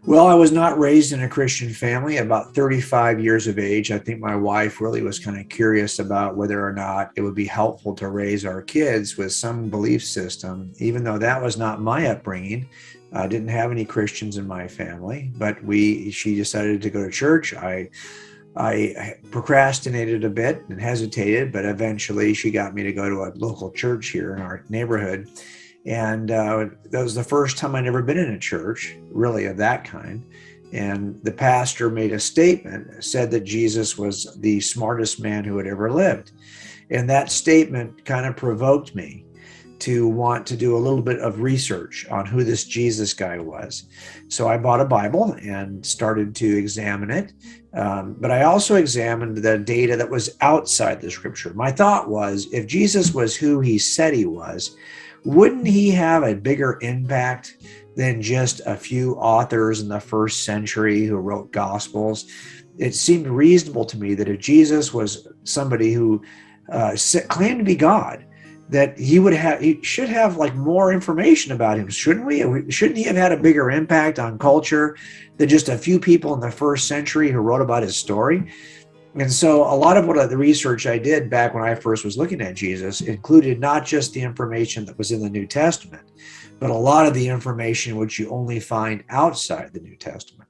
Well, I was not raised in a Christian family. About 35 years of age, I think my wife really was kind of curious about whether or not it would be helpful to raise our kids with some belief system, even though that was not my upbringing. I didn't have any Christians in my family, but she decided to go to church. I procrastinated a bit and hesitated, but eventually she got me to go to a local church here in our neighborhood. And that was the first time I'd ever been in a church, really, of that kind. And the pastor made a statement, said that Jesus was the smartest man who had ever lived. And that statement kind of provoked me to want to do a little bit of research on who this Jesus guy was. So I bought a Bible and started to examine it. But I also examined the data that was outside the scripture. My thought was, if Jesus was who he said he was, wouldn't he have a bigger impact than just a few authors in the first century who wrote gospels? It seemed reasonable to me that if Jesus was somebody who claimed to be God, that he should have like more information about him, shouldn't we? Shouldn't he have had a bigger impact on culture than just a few people in the first century who wrote about his story? And so a lot of the research I did back when I first was looking at Jesus included not just the information that was in the New Testament, but a lot of the information which you only find outside the New Testament.